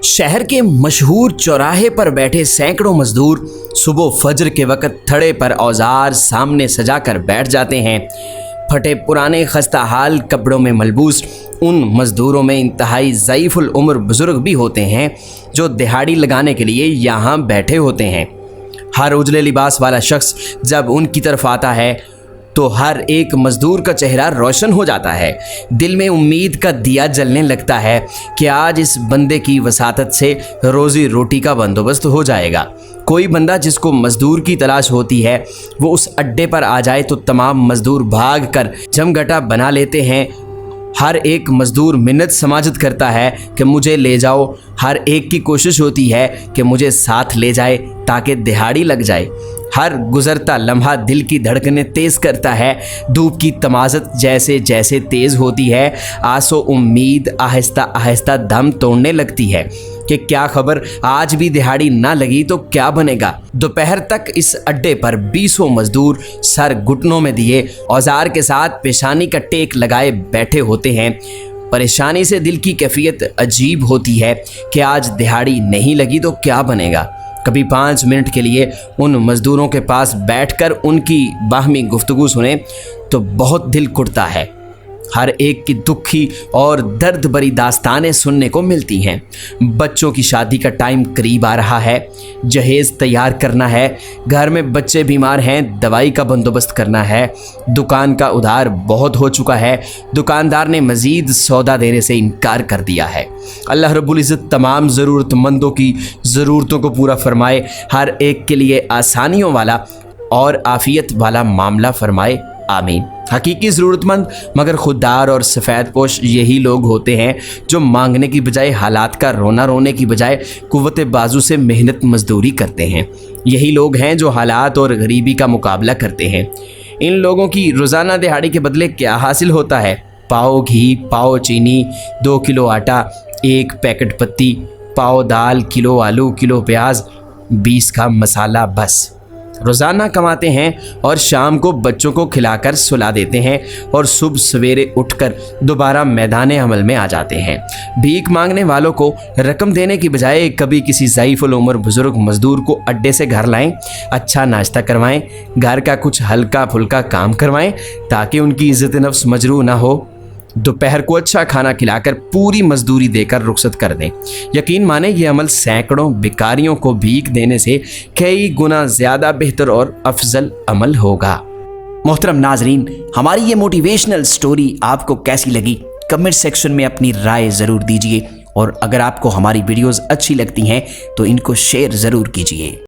शहर के मशहूर चौराहे पर बैठे सैकड़ों मजदूर सुबह फजर के वक़्त थड़े पर औजार सामने सजा कर बैठ जाते हैं। फटे पुराने खस्ता हाल कपड़ों में मलबूस उन मज़दूरों में इंतहाई ज़ईफ़ुल उम्र बुज़ुर्ग भी होते हैं जो दिहाड़ी लगाने के लिए यहाँ बैठे होते हैं। हर उजले लिबास वाला शख्स जब उनकी तरफ आता है तो हर एक मज़दूर का चेहरा रोशन हो जाता है। दिल में उम्मीद का दिया जलने लगता है कि आज इस बंदे की वसातत से रोज़ी रोटी का बंदोबस्त हो जाएगा। कोई बंदा जिसको मज़दूर की तलाश होती है वो उस अड्डे पर आ जाए तो तमाम मज़दूर भाग कर जमघटा बना लेते हैं। हर एक मज़दूर मिन्नत समाजत करता है कि मुझे ले जाओ। हर एक की कोशिश होती है कि मुझे साथ ले जाए ताकि दिहाड़ी लग जाए। हर गुज़रता लम्हा दिल की धड़कनें तेज़ करता है। धूप की तमाज़त जैसे जैसे तेज़ होती है, आसो उम्मीद आहिस्ता आहिस्ता दम तोड़ने लगती है कि क्या खबर आज भी दिहाड़ी ना लगी तो क्या बनेगा। दोपहर तक इस अड्डे पर 20 मज़दूर सर घुटनों में दिए औजार के साथ पेशानी का टेक लगाए बैठे होते हैं। परेशानी से दिल की कैफियत अजीब होती है कि आज दिहाड़ी नहीं लगी तो क्या बनेगा। कभी 5 मिनट के लिए उन मज़दूरों के पास बैठकर उनकी बाहमी गुफ्तगू सुने तो बहुत दिल कुड़ता है। हर एक की दुखी और दर्द भरी दास्तानें सुनने को मिलती हैं। बच्चों की शादी का टाइम करीब आ रहा है, जहेज़ तैयार करना है, घर में बच्चे बीमार हैं, दवाई का बंदोबस्त करना है, दुकान का उधार बहुत हो चुका है, दुकानदार ने मज़ीद सौदा देने से इनकार कर दिया है। अल्लाह रब्बुल इज़्ज़त तमाम ज़रूरतमंदों की ज़रूरतों को पूरा फरमाए, हर एक के लिए आसानियों वाला और आफ़ियत वाला मामला फरमाए, आमीन। हकीकी ज़रूरतमंद मगर खुददार और सफ़ेद पोश यही लोग होते हैं जो मांगने की बजाय हालात का रोना रोने की बजाय कुव्वत बाजू से मेहनत मजदूरी करते हैं। यही लोग हैं जो हालात और गरीबी का मुकाबला करते हैं। इन लोगों की रोज़ाना दिहाड़ी के बदले क्या हासिल होता है? पाव घी, पाव चीनी, 2 किलो आटा, 1 पैकेट पत्ती, पाव दाल, किलो आलू, किलो प्याज, 20 का मसाला, बस। रोज़ाना कमाते हैं और शाम को बच्चों को खिलाकर सुला देते हैं और सुबह सवेरे उठकर दोबारा मैदान अमल में आ जाते हैं। भीख मांगने वालों को रकम देने की बजाय कभी किसी ज़ईफ़ुल उम्र बुज़ुर्ग मज़दूर को अड्डे से घर लाएं, अच्छा नाश्ता करवाएं, घर का कुछ हल्का फुल्का काम करवाएं ताकि उनकी इज़्ज़त नफ्स मजरू ना हो। दोपहर को अच्छा खाना खिलाकर पूरी मजदूरी देकर रुखसत कर दें। यकीन माने ये अमल सैकड़ों भिखारियों को भीख देने से कई गुना ज़्यादा बेहतर और अफजल अमल होगा। मोहतरम नाजरीन, हमारी ये मोटिवेशनल स्टोरी आपको कैसी लगी कमेंट सेक्शन में अपनी राय ज़रूर दीजिए और अगर आपको हमारी वीडियोज़ अच्छी लगती हैं तो इनको शेयर ज़रूर कीजिए।